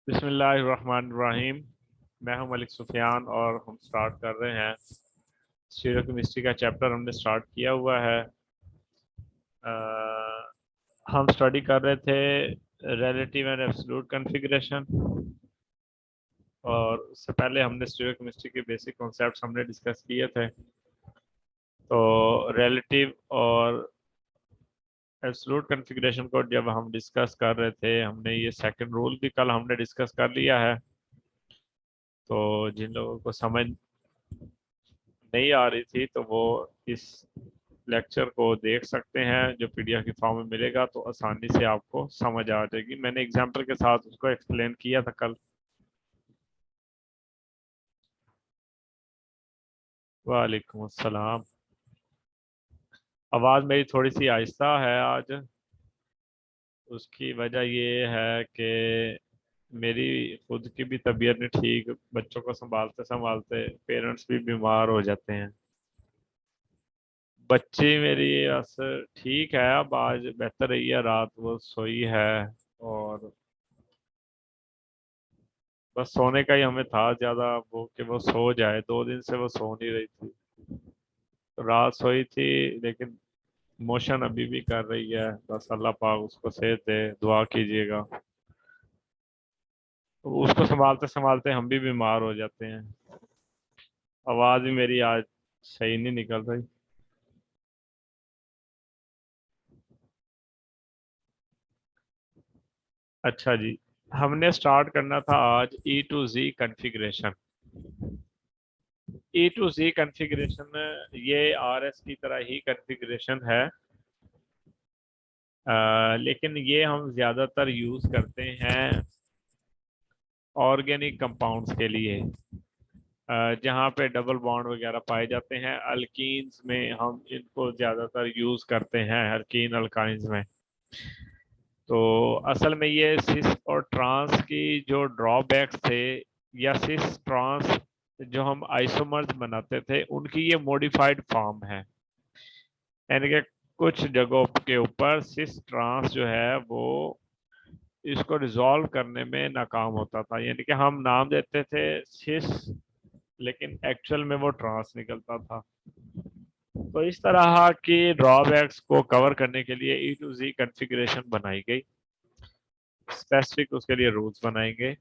बिस्मिल्लाहिर्रहमानिर्रहीम। मैं हूं मलिक सुफियान और हम स्टार्ट कर रहे हैं स्टीरियो केमिस्ट्री का चैप्टर। हमने स्टार्ट किया हुआ है। अ, हम स्टडी कर रहे थे रिलेटिव एंड एब्सोल्यूट कॉन्फ़िगरेशन, और उससे पहले हमने स्टीरियो केमिस्ट्री के बेसिक कॉन्सेप्ट्स हमने डिस्कस किए थे। तो रिलेटिव और एब्सोल्यूट कॉन्फ़िगरेशन को जब हम डिस्कस कर रहे थे, हमने ये सेकंड रूल भी कल हमने डिस्कस कर लिया है। तो जिन लोगों को समझ नहीं आ रही थी तो वो इस लेक्चर को देख सकते हैं, जो पीडीएफ की फॉर्म में मिलेगा, तो आसानी से आपको समझ आ जाएगी। मैंने एग्जांपल के साथ उसको एक्सप्लेन किया था कल। वालेकुम अस्सलाम। आवाज़ मेरी थोड़ी सी आहिस्ता है आज। उसकी वजह ये है कि मेरी खुद की भी तबीयत नहीं ठीक, बच्चों को संभालते संभालते पेरेंट्स भी बीमार हो जाते हैं। बच्ची मेरी बस ठीक है, अब आज बेहतर रही है, रात वो सोई है। और बस सोने का ही हमें था ज्यादा, वो कि वो सो जाए। 2 दिन से वो सो नहीं रही थी, तो रात सोई थी, लेकिन मोशन अभी भी कर रही है। बस अल्लाह पाक उसको सेहत दे, दुआ कीजिएगा। तो उसको संभालते संभालते हम भी बीमार हो जाते हैं। आवाज भी मेरी आज सही नहीं निकल रही। अच्छा जी, हमने स्टार्ट करना था आज E two G configuration. E two G configuration ये आर एस की तरह ही कॉन्फ़िगरेशन है, लेकिन ये हम ज़्यादातर यूज़ करते हैं ऑर्गेनिक कंपाउंड्स के लिए, जहाँ पे डबल बॉन्ड वगैरह पाए जाते हैं। अल्कीन्स में हम इनको ज़्यादातर यूज़ करते हैं, अल्कीन अल्काइंस में। तो असल में ये सिस और ट्रांस की जो ड्रॉबैक्स थे, या सिस ट्रांस जो हम आइसोमर्स बनाते थे, उनकी ये मॉडिफाइड फॉर्म है। यानी कि कुछ जगहों के ऊपर सिस ट्रांस जो है वो इसको रिजॉल्व करने में नाकाम होता था। यानी कि हम नाम देते थे सिस, लेकिन एक्चुअल में वो ट्रांस निकलता था। तो इस तरह की ड्रॉबैक्स को कवर करने के लिए ई टू जी कॉन्फ़िगरेशन बनाई गई। स्पेसिफिक उसके लिए रूल्स बनाएंगे।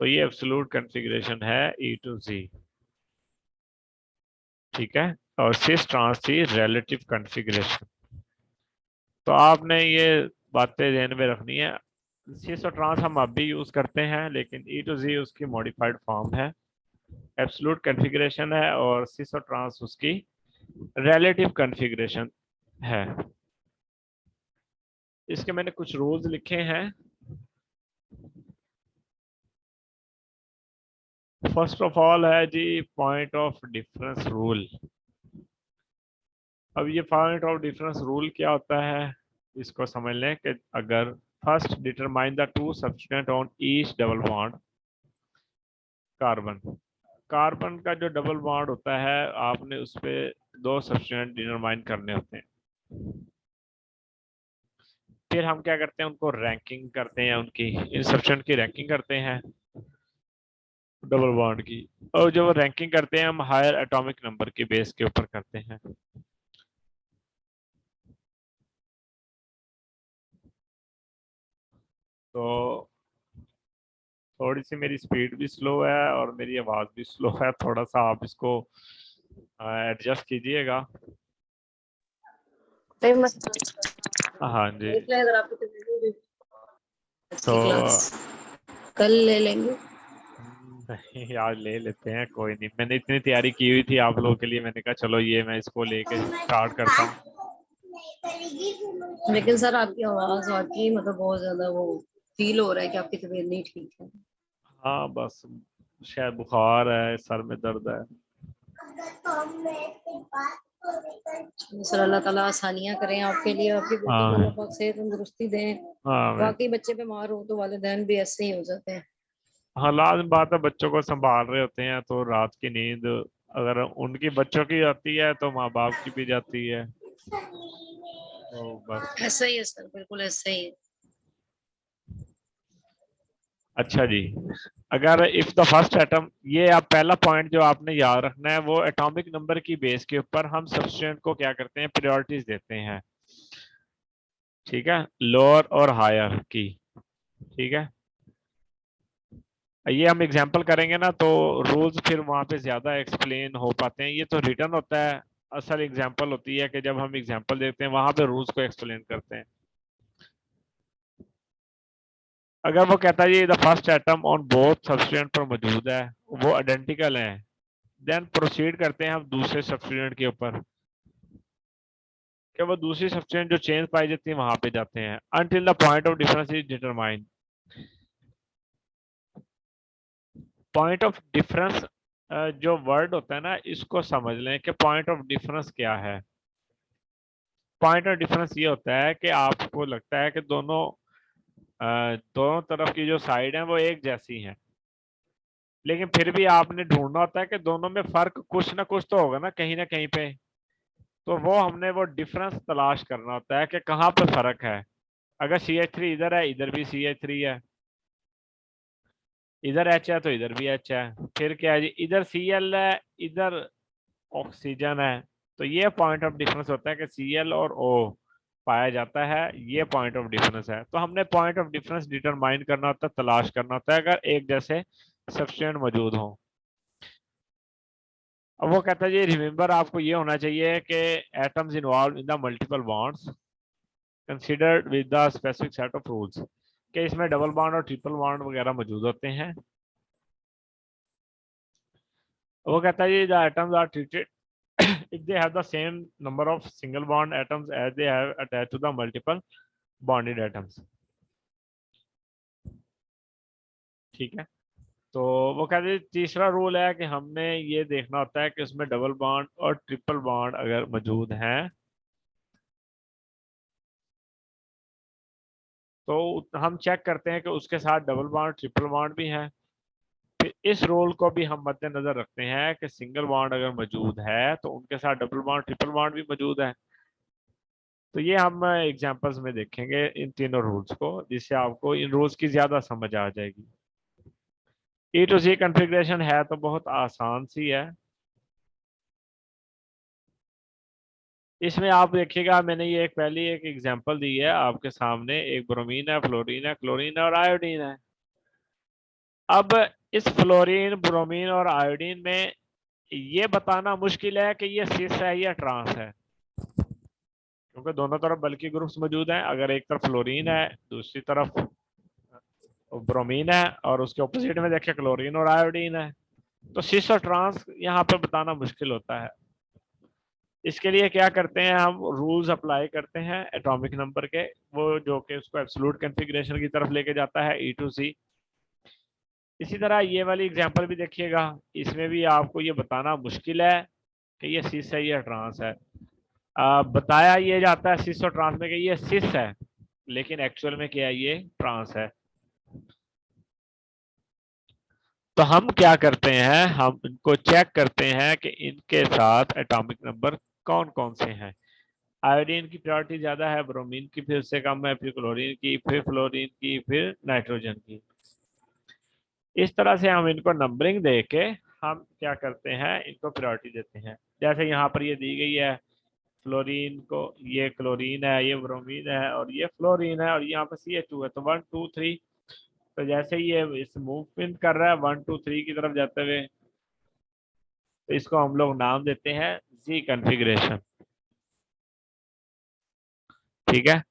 तो ये एब्सोल्यूट कॉन्फ़िगरेशन है ई टू जी, ठीक है। और सिस ट्रांस थी रिलेटिव कॉन्फ़िगरेशन। तो आपने ये बातें ध्यान में रखनी है। सिस और ट्रांस हम अब भी यूज करते हैं, लेकिन ई टू जी उसकी मॉडिफाइड फॉर्म है। एब्सोल्यूट कॉन्फ़िगरेशन है और सिस और ट्रांस उसकी रिलेटिव कॉन्फ़िगरेशन है। इसके मैंने कुछ रूल्स लिखे हैं। फर्स्ट ऑफ ऑल है जी पॉइंट ऑफ डिफरेंस रूल। अब ये पॉइंट ऑफ डिफरेंस रूल क्या होता है, इसको समझ लें कि अगर first determine the two substituent on each double bond carbon. Carbon का जो डबल बॉन्ड होता है, आपने उस पे 2 सब्स्टिट्यूएंट डिटरमाइन करने होते हैं। फिर हम क्या करते हैं, उनको रैंकिंग करते हैं, उनकी इन सब्स्टिट्यूएंट की रैंकिंग करते हैं डबल बॉन्ड की। और जब रैंकिंग करते हैं हम हायर एटॉमिक नंबर के बेस के ऊपर करते हैं। तो थोड़ी सी मेरी स्पीड भी स्लो है और मेरी आवाज़ भी स्लो है, थोड़ा सा आप इसको एडजस्ट कीजिएगा। हाँ जी। देख ले, अगर आपको तो अच्छी क्लास कल ले लेंगे। नहीं, आज ले लेते हैं, कोई नहीं। मैंने इतनी तैयारी की हुई थी आप लोगों के लिए, मैंने कहा चलो ये मैं इसको लेके स्टार्ट करता हूँ। लेकिन सर आपकी आवाज वाकई मतलब बहुत ज्यादा वो फील हो रहा है कि आपकी तबीयत नहीं ठीक है। हाँ बस शायद बुखार है, सर में दर्द है। सर अल्लाह ताला आसानियां करें आपके लिए, आपकी बेटी को हाँ अल्लाह पाक सेहत तंदुरुस्ती दें। हाँ मैं वाकई बच्चे बीमार हो तो वालिदैन भी ऐसे ही हो जाते हैं। हाँ, लाजम बात है, बच्चों को संभाल रहे होते हैं तो रात की नींद अगर उनकी बच्चों की जाती है तो माँ बाप की भी जाती है। तो बस ऐसा ही है सर, बिल्कुल ऐसा ही है। अच्छा जी, अगर इफ द फर्स्ट एटम, ये आप पहला पॉइंट जो आपने याद रखना है, वो एटॉमिक नंबर की बेस के ऊपर हम सब्स्टिट्यूएंट को क्या करते हैं, प्रायोरिटीज देते हैं। ठीक है, लोअर और हायर की। ठीक है, ये हम एग्जांपल करेंगे ना तो रूल्स फिर वहां पे ज्यादा एक्सप्लेन हो पाते हैं। ये तो रिटर्न होता है, असल एग्जांपल होती है कि जब हम एग्जांपल देते हैं वहां पे रूल्स को एक्सप्लेन करते हैं। अगर वो कहता है ये the first atom on both substance पर मौजूद है, वो आइडेंटिकल है, देन प्रोसीड करते हैं हम दूसरे सब्सटेंट के ऊपर, कि वो दूसरी सब्सटेंट जो चेंज पाई जाती है वहां पे जाते हैं, until the point of difference is determined. Point of difference जो वर्ड होता है ना, इसको समझ लें कि पॉइंट ऑफ डिफरेंस क्या है। पॉइंट ऑफ डिफरेंस ये होता है कि आपको लगता है कि दोनों तरफ की जो साइड है वो एक जैसी हैं, लेकिन फिर भी आपने ढूंढना होता है कि दोनों में फर्क कुछ ना कुछ तो होगा ना कहीं पे। तो वो हमने वो डिफरेंस तलाश करना होता है कि कहाँ पे फर्क है। अगर CH3 इधर है, इधर भी CH3 है, इधर H है तो इधर भी H है, फिर क्या है जी, इधर Cl है, इधर ऑक्सीजन है। तो ये पॉइंट ऑफ डिफरेंस होता है कि Cl और O पाया जाता है, ये पॉइंट ऑफ डिफरेंस है। तो हमने पॉइंट ऑफ डिफरेंस डिटरमाइन करना होता है, तलाश करना होता है, अगर एक जैसे सब्सटेंट मौजूद हो। अब वो कहता है जी रिमेंबर, आपको ये होना चाहिए कि atoms involved in the multiple bonds considered with the specific set of rules, कि इसमें डबल बॉन्ड और ट्रिपल बॉन्ड वगैरह मौजूद होते हैं। वो कहता है जी the atoms are treated if they have the same number of single bond atoms as they have attached to the multiple bonded atoms। ठीक है, तो वो कहते हैं तीसरा रूल है कि हमने ये देखना होता है कि उसमें डबल बॉन्ड और ट्रिपल बॉन्ड अगर मौजूद हैं तो हम चेक करते हैं कि उसके साथ डबल बॉन्ड ट्रिपल बॉन्ड भी है। फिर इस रूल को भी हम मद्देनजर रखते हैं कि सिंगल बॉन्ड अगर मौजूद है तो उनके साथ डबल बॉन्ड ट्रिपल बॉन्ड भी मौजूद है। तो ये हम एग्जांपल्स में देखेंगे इन तीनों रूल्स को, जिससे आपको इन रूल्स की ज्यादा समझ आ जाएगी। E to C कॉन्फ़िगरेशन है तो बहुत आसान सी है। इसमें आप देखिएगा, मैंने ये एक पहली एक एग्जांपल दी है आपके सामने, एक ब्रोमीन है, फ्लोरीन है, क्लोरीन है और आयोडीन है। अब इस फ्लोरीन, ब्रोमीन और आयोडीन में ये बताना मुश्किल है कि ये सिस है या ट्रांस है, क्योंकि दोनों तरफ बल्कि ग्रुप्स मौजूद हैं। अगर एक तरफ फ्लोरीन है, दूसरी तरफ ब्रोमीन है, और उसके ऑपोजिट में देखिए क्लोरीन और आयोडीन है, तो सिस और ट्रांस यहाँ पे बताना मुश्किल होता है। इसके लिए क्या करते हैं, हम रूल्स अप्लाई करते हैं एटॉमिक नंबर के, वो जो कि उसको एब्सोल्यूट कॉन्फ़िगरेशन की तरफ लेके जाता है, E to C। इसी तरह ये वाली एग्जांपल भी देखिएगा, इसमें भी आपको ये बताना मुश्किल है कि ये सिस है या ट्रांस है। बताया ये जाता है सिस और ट्रांस में कि ये सिस है, लेकिन एक्चुअल में क्या है, ये ट्रांस है। तो हम क्या करते हैं, हम इनको चेक करते हैं कि इनके साथ एटॉमिक नंबर कौन कौन से हैं। आयोडीन की प्रायोरिटी ज्यादा है, ब्रोमीन की फिर से कम है, फिर क्लोरीन की, फिर फ्लोरीन की, फिर नाइट्रोजन की। इस तरह से हम इनको नंबरिंग दे के हम क्या करते हैं, इनको प्रायोरिटी देते हैं। जैसे यहाँ पर ये दी गई है, फ्लोरीन को, ये क्लोरीन है, ये ब्रोमीन है और ये फ्लोरीन है, और यहाँ पर CH2 है, तो 1 2 3। तो जैसे ये इस मूवमेंट कर रहा है 1 2 3 की तरफ जाते हुए, तो इसको हम लोग नाम देते हैं जी कॉन्फ़िगरेशन। ठीक है,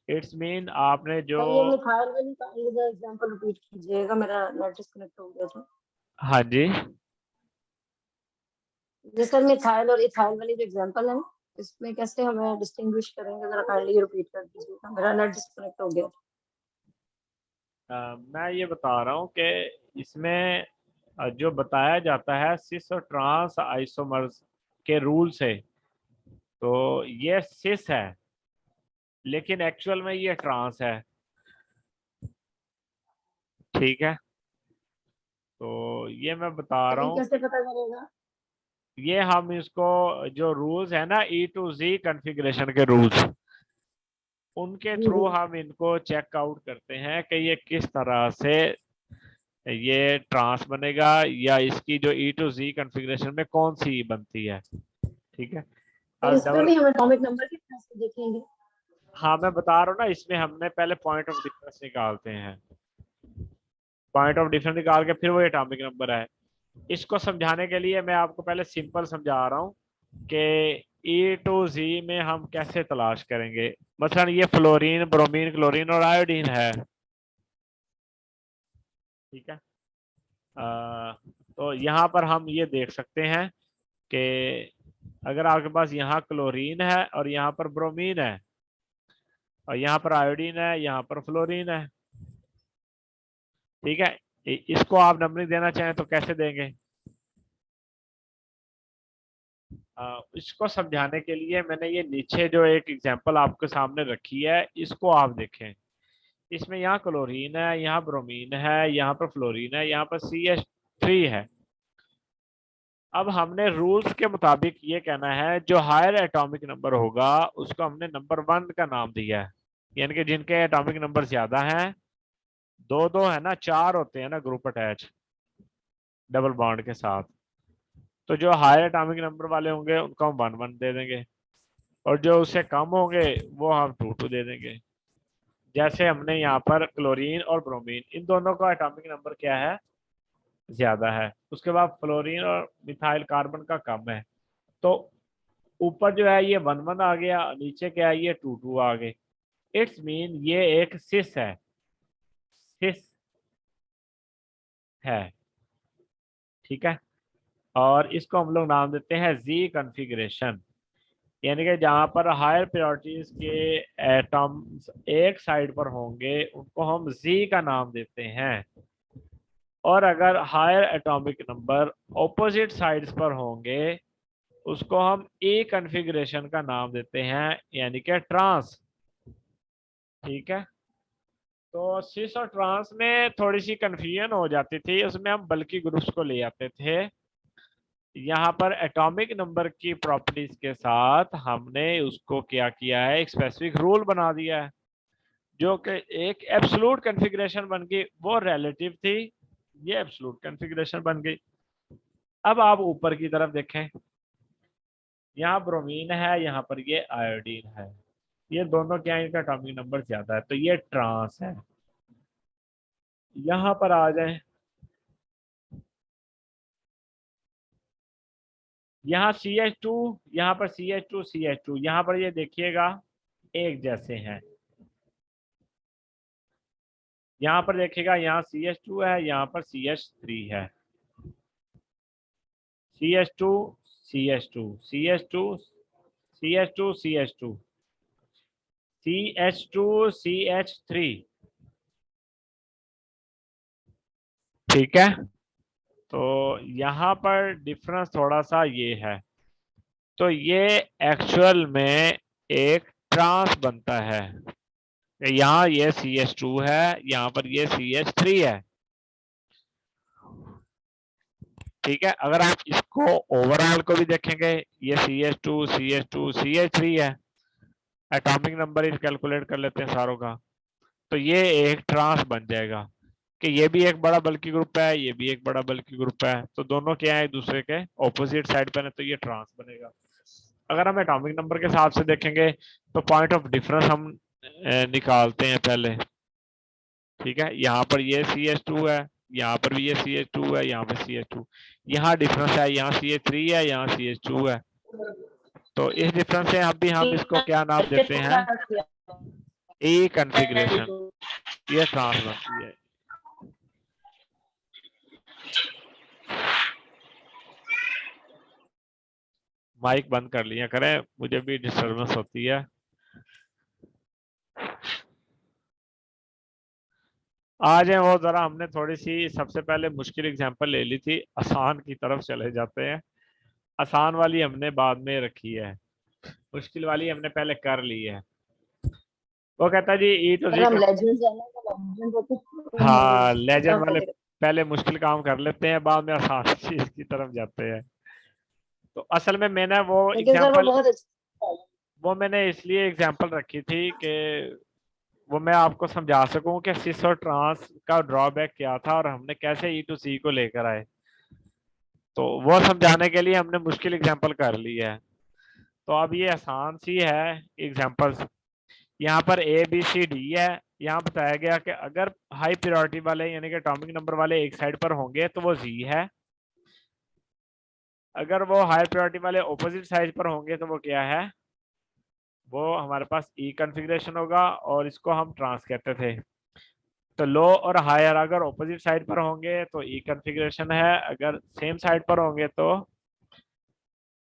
इट्स मीन आपने जो, सर ये मिथाइल वाली का एग्जांपल रिपीट कीजिएगा, मेरा नेट डिस्कनेक्ट हो गया था। हाँ जी, जी सर, मिथाइल और इथाइल वाली जो एग्जांपल है ना, इसमें कैसे हमें डिस्टिंग्विश करेंगे, जरा काइंडली रिपीट कर दीजिएगा, मेरा नेट डिस्कनेक्ट हो गया था। मैं ये बता रहा हूँ कि इसमें जो बताया जाता है सिस और ट्रांस आइसोमर्स के रूल से, तो ये सिस है लेकिन एक्चुअल में ये ट्रांस है। ठीक है, तो ये मैं बता तो रहा ये हूँ, कैसे पता चलेगा? ये हम इसको जो रूल्स है ना E to Z कॉन्फ़िगरेशन के रूल्स, उनके थ्रू हम इनको चेक आउट करते हैं कि ये किस तरह से ये ट्रांस बनेगा या इसकी जो ई टू जी कॉन्फ़िगरेशन में कौन सी बनती है। ठीक है, तो अब इसमें भी हम एटॉमिक नंबर की तरह से देखेंगे। हाँ मैं बता रहा हूँ ना, इसमें हमने पहले पॉइंट ऑफ डिफरेंस निकालते हैं, पॉइंट ऑफ डिफरेंस निकाल के फिर वो एटॉमिक नंबर है। इसको समझाने के लिए मैं आपको पहले सिंपल समझा रहा हूँ कि ई टू जी में हम कैसे तलाश करेंगे। मसलन ये फ्लोरीन, ब्रोमीन, क्लोरीन और आयोडीन है। ठीक है, तो यहाँ पर हम ये देख सकते हैं कि अगर आपके पास यहाँ क्लोरीन है और यहाँ पर ब्रोमीन है और यहाँ पर आयोडीन है, यहाँ पर फ्लोरीन है। ठीक है, इसको आप नंबरिंग देना चाहें तो कैसे देंगे? इसको समझाने के लिए मैंने ये नीचे जो एक एग्जांपल आपके सामने रखी है, इसको आप देखें। इसमें यहाँ क्लोरीन है, यहाँ ब्रोमीन है, यहाँ पर फ्लोरीन है, यहाँ पर CH3 है। अब हमने रूल्स के मुताबिक ये कहना है जो हायर एटॉमिक नंबर होगा उसको हमने नंबर 1 का नाम दिया है, यानी कि जिनके एटॉमिक नंबर ज्यादा हैं, दो दो है ना, 4 होते हैं ना ग्रुप अटैच डबल बॉन्ड के साथ, तो जो हायर एटॉमिक नंबर वाले होंगे उनको हम 1 1 दे देंगे और जो उससे कम होंगे वो हम 2 2 दे देंगे। जैसे हमने यहाँ पर क्लोरीन और ब्रोमीन, इन दोनों का एटॉमिक नंबर क्या है, ज्यादा है, उसके बाद फ्लोरीन और मिथाइल कार्बन का कम है, तो ऊपर जो है ये 1 1 आ गया, नीचे क्या है, ये 2 2 आ गए। इट्स मीन ये एक सिस है, सिस है। ठीक है, और इसको हम लोग नाम देते हैं जी कॉन्फ़िगरेशन, यानी कि जहां पर हायर प्रायोरिटीज के एटम्स एक साइड पर होंगे उनको हम जी का नाम देते हैं, और अगर higher atomic number opposite sides पर होंगे उसको हम ए कॉन्फ़िगरेशन का नाम देते हैं, यानी कि ट्रांस। ठीक है, तो सिस और ट्रांस में थोड़ी सी कंफ्यूजन हो जाती थी, उसमें हम बल्कि ग्रुप्स को ले आते थे। यहाँ पर एटॉमिक नंबर की प्रॉपर्टीज के साथ हमने उसको क्या किया है, एक स्पेसिफिक रूल बना दिया है, जो कि एक एब्सोल्यूट कॉन्फ़िगरेशन बन गई, वो रिलेटिव थी, ये एब्सोल्यूट कॉन्फ़िगरेशन बन गई। अब आप ऊपर की तरफ देखें, यहाँ ब्रोमीन है, यहाँ पर ये आयोडीन है, ये दोनों क्या है, इनका एटॉमिक नंबर ज्यादा है, तो ये ट्रांस है। यहाँ पर आ जाए, यहाँ CH2, यहाँ पर CH2 CH2, यहाँ पर ये देखिएगा एक जैसे हैं। यहाँ पर देखिएगा, यहाँ CH2 है, यहाँ पर CH3 है, CH2 CH2 CH2 CH2 CH2 CH2 CH3। ठीक है, तो यहाँ पर डिफरेंस थोड़ा सा ये है, तो ये एक्चुअल में एक ट्रांस बनता है। यहाँ ये CH2 है, यहाँ पर ये CH3 है। ठीक है, अगर आप इसको ओवरऑल को भी देखेंगे, ये CH2 CH2 CH3 है, एटॉमिक नंबर कैलकुलेट कर लेते हैं सारों का, तो ये एक ट्रांस बन जाएगा कि ये भी एक बड़ा बल्कि ग्रुप है, ये भी एक बड़ा बल्कि ग्रुप है, तो दोनों क्या है, एक दूसरे के ऑपोजिट साइड पर है, तो ये ट्रांस बनेगा। अगर हम एटॉमिक नंबर के हिसाब से देखेंगे तो पॉइंट ऑफ डिफरेंस हम निकालते हैं पहले। ठीक है, यहाँ पर ये CH2 है, यहाँ पर भी ये CH2 है, यहाँ पे CH2, यहाँ डिफरेंस है, यहाँ CH3 है, यहाँ CH2 है, तो इस डिफरेंस से हम इसको क्या नाम देते हैं, ए कॉन्फ़िगरेशन, ये ट्रांस बनती है। माइक बंद कर लिया करें, मुझे भी डिस्टरबेंस होती है। आज है वो जरा हमने थोड़ी सी सबसे पहले मुश्किल एग्जांपल ले ली थी, आसान की तरफ चले जाते हैं। आसान वाली हमने बाद में रखी है, मुश्किल वाली हमने पहले कर ली है। वो कहता है जी ई टू जी हम लेजेंड्स जाना तो लेजेंड होते हैं, हाँ लेजेंड वाले पहले मुश्किल काम कर लेते हैं, बाद में आसान चीज की तरफ जाते हैं। तो असल में मैंने वो लेकिन सर वो एग्जांपल, बहुत अच्छा है। वो मैंने इसलिए एग्जांपल रखी थी कि वो मैं आपको समझा सकूं कि सिस और ट्रांस का ड्रॉबैक क्या था और हमने कैसे ई टू सी को लेकर आए। तो वो समझाने के लिए हमने मुश्किल एग्जांपल कर ली है। तो अब ये आसान सी है एग्जांपल्स। यहाँ पर ए बी सी डी है। यहाँ बताया गया कि अगर हाई प्रायोरिटी वाले यानी कि एटॉमिक नंबर वाले एक साइड पर होंगे तो वो जी है। अगर वो हाई प्रायोरिटी वाले ऑपोजिट साइड पर होंगे तो वो क्या है, वो हमारे पास ई कॉन्फ़िगरेशन होगा और इसको हम ट्रांस कहते थे। तो लो और हायर अगर ऑपोजिट साइड पर होंगे तो ई कॉन्फ़िगरेशन है, अगर सेम साइड पर होंगे तो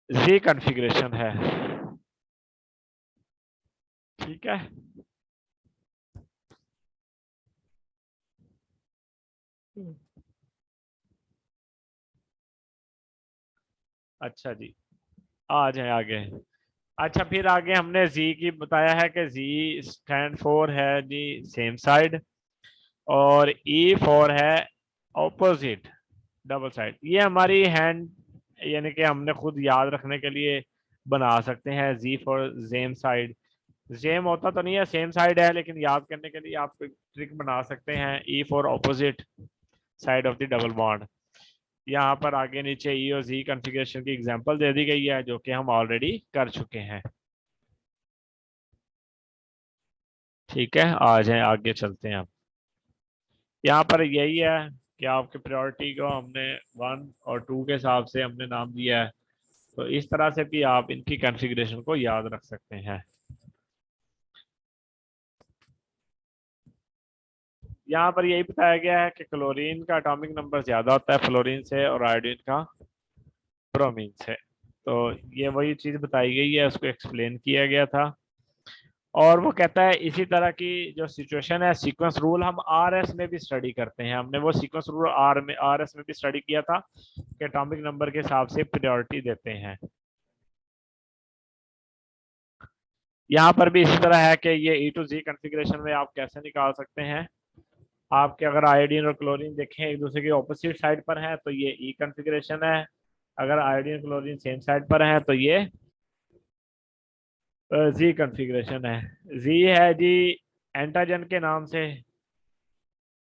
जी कॉन्फ़िगरेशन है। ठीक है। अच्छा जी, आ जाए आगे। अच्छा, फिर आगे हमने जी की बताया है कि जी स्टैंड फॉर है जी सेम साइड, और ई फॉर है ऑपोजिट डबल साइड। ये हमारी हैंड यानी कि हमने खुद याद रखने के लिए बना सकते हैं जी फॉर सेम साइड। सेम होता तो नहीं है, सेम साइड है, लेकिन याद करने के लिए आप ट्रिक बना सकते हैं E for opposite side of the double bond. यहाँ पर आगे नीचे ई और जी कॉन्फ़िगरेशन की एग्जांपल दे दी गई है जो कि हम ऑलरेडी कर चुके हैं। ठीक है, आ जाए आगे चलते हैं। अब यहाँ पर यही है कि आपके प्रायोरिटी को हमने 1 और 2 के हिसाब से हमने नाम दिया है। तो इस तरह से भी आप इनकी कॉन्फ़िगरेशन को याद रख सकते हैं। यहाँ पर यही बताया गया है कि क्लोरीन का एटॉमिक नंबर ज्यादा होता है फ्लोरीन से और आयोडीन का ब्रोमीन से। तो ये वही चीज बताई गई है, उसको एक्सप्लेन किया गया था। और वो कहता है इसी तरह की जो सिचुएशन है सीक्वेंस रूल हम आर एस में भी स्टडी करते हैं। हमने वो सीक्वेंस रूल आर एस में भी स्टडी किया था कि एटॉमिक नंबर के हिसाब से प्रायोरिटी देते हैं। यहाँ पर भी इसी तरह है कि ये ई टू जी कॉन्फ़िगरेशन में आप कैसे निकाल सकते हैं। आपके अगर आयोडीन और क्लोरीन देखें एक दूसरे के ऑपोजिट साइड पर है तो ये ई कॉन्फ़िगरेशन है। अगर आयोडीन क्लोरीन सेम साइड पर है तो ये जी कॉन्फ़िगरेशन है। जी है जी एंटाजन के नाम से।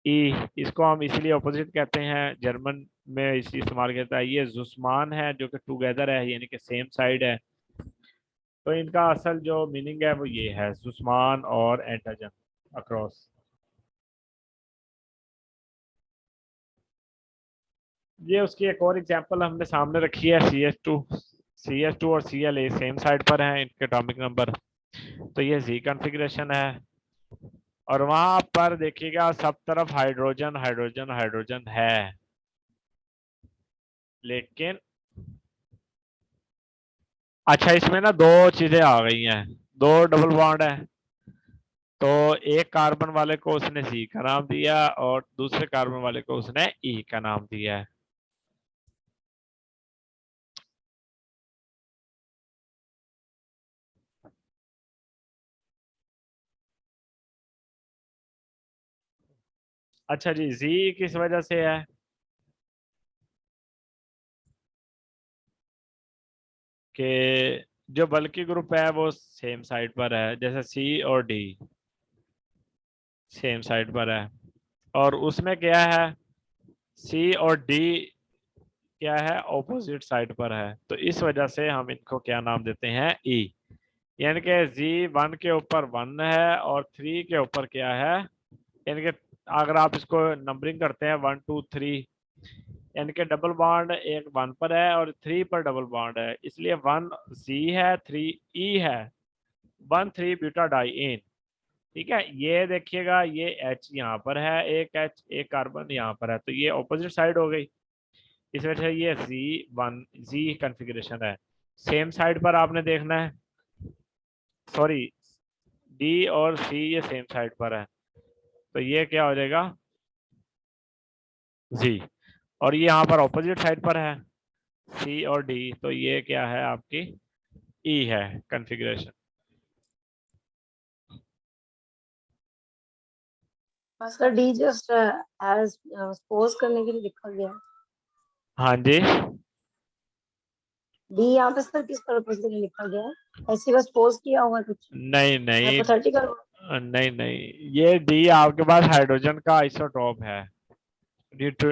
ई इसको हम इसलिए ऑपोजिट कहते हैं, जर्मन में इस इस्तेमाल करता है। ये जुस्मान है जो कि टुगेदर है यानी कि सेम साइड है। तो इनका असल जो मीनिंग है वो ये है, जुस्मान और एंटाजन अक्रॉस। ये उसकी एक और एग्जांपल हमने सामने रखी है, सी एच टू और C L A same side पर हैं इनके एटॉमिक नंबर। तो ये जी कॉन्फ़िगरेशन है। और वहां पर देखिएगा सब तरफ हाइड्रोजन हाइड्रोजन हाइड्रोजन है, लेकिन अच्छा इसमें ना दो चीजें आ गई हैं। दो डबल बॉन्ड है, तो एक कार्बन वाले को उसने सी का नाम दिया और दूसरे कार्बन वाले को उसने ई का नाम दिया है। अच्छा जी, जी किस वजह से है कि जो बल्कि ग्रुप है वो सेम साइड पर है, जैसे सी और डी सेम साइड पर है। और उसमें क्या है, सी और डी क्या है, ऑपोजिट साइड पर है। तो इस वजह से हम इनको क्या नाम देते हैं, ई। यानी कि जी 1 के ऊपर 1 है और 3 के ऊपर क्या है, यानी कि अगर आप इसको नंबरिंग करते हैं 1 2 3, यानी कि डबल बॉन्ड एक 1 पर है और 3 पर डबल बॉन्ड है, इसलिए 1 सी है 3 ई है, 1 3 ब्यूटा डाइइन। ठीक है, ये देखिएगा ये एच यहाँ पर है, एक एच एक कार्बन यहाँ पर है, तो ये ऑपोजिट साइड हो गई। इस वजह से ये जी कॉन्फ़िगरेशन है। सेम साइड पर आपने देखना है, सॉरी डी और सी ये सेम साइड पर है, तो ये क्या हो जाएगा, जी। और ये यहाँ पर ऑपोजिट साइड पर है, सी और डी, तो ये क्या है आपकी ई है configuration. Sir D just as suppose करने के लिए लिखा गया है। हाँ जी, डी यहाँ पे सर किस पर्पज के लिए लिखा गया है? ऐसे बस पोज किया हुआ है कुछ नहीं नहीं हाइपोथेटिकल? नहीं नहीं, ये डी आपके पास हाइड्रोजन का आइसोटोप है। अच्छा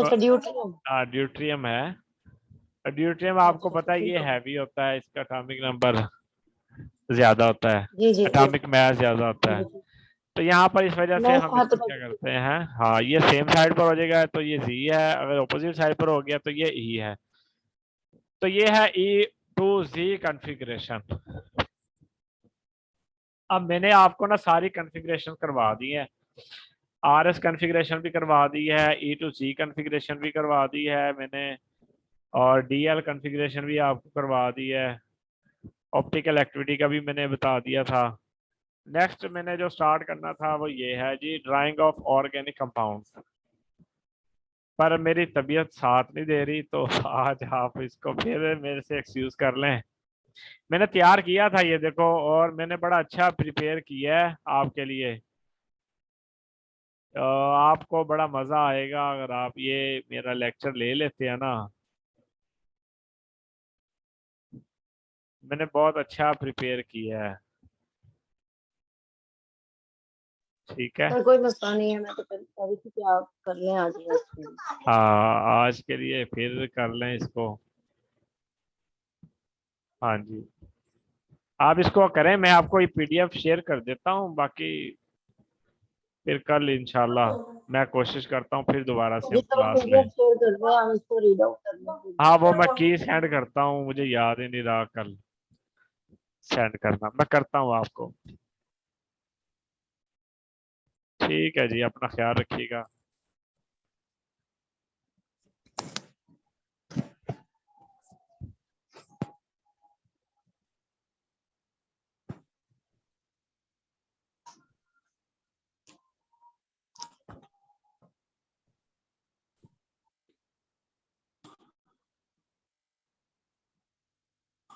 अच्छा, ड्यूटेरियम। ड्यूट्रियम है। ड्यूट्रियम आपको अच्छा अच्छा, पता है ठीक ये है। हैवी होता है, इसका एटॉमिक नंबर ज्यादा होता है, जी जी जी एटॉमिक मास ज्यादा होता है। जी। तो यहाँ पर इस वजह से मैं हम इसको क्या हाइपोथेटिकल। करते हैं, हाँ ये सेम साइड पर हो जाएगा तो ये जी है, अगर ऑपोजिट साइड पर हो गया तो ये ई है। तो ये है ई टू जी कॉन्फ़िगरेशन। अब मैंने आपको ना सारी कॉन्फ़िगरेशन करवा दी है, आर एस कॉन्फ़िगरेशन भी करवा दी है, ई टू जी कॉन्फ़िगरेशन भी करवा दी है मैंने, और डी एल कॉन्फ़िगरेशन भी आपको करवा दी है, ऑप्टिकल एक्टिविटी का भी मैंने बता दिया था। नेक्स्ट मैंने जो स्टार्ट करना था वो ये है जी, ड्राइंग ऑफ ऑर्गेनिक कंपाउंड्स। पर मेरी तबीयत साथ नहीं दे रही, तो आज आप इसको फिर मेरे से एक्सक्यूज कर लें। मैंने तैयार किया था ये देखो, और मैंने बड़ा अच्छा प्रिपेयर किया है आपके लिए। आपको बड़ा मज़ा आएगा अगर आप ये मेरा लेक्चर ले लेते हैं ना। मैंने बहुत अच्छा प्रिपेयर किया है, ठीक है। सर कोई मसला नहीं है, मैं तो कह रही थी कि आप कर लें आज ही इसके लिए। हाँ आज के लिए फिर कर लें इसको। हाँ जी, आप इसको करें, मैं आपको ये पीडीएफ शेयर कर देता हूँ, बाकी फिर कल इंशाल्लाह मैं कोशिश करता हूँ फिर दोबारा से जी हम सर, क्लास पीडीएफ लें। शेयर कर दें, हम इसको रीड आउट कर हाँ वो लेंगे। मैं की सेंड करता हूँ, मुझे याद ही नहीं रहा कल सेंड करना, मैं करता हूँ आपको। ठीक है जी, अपना ख्याल रखिएगा।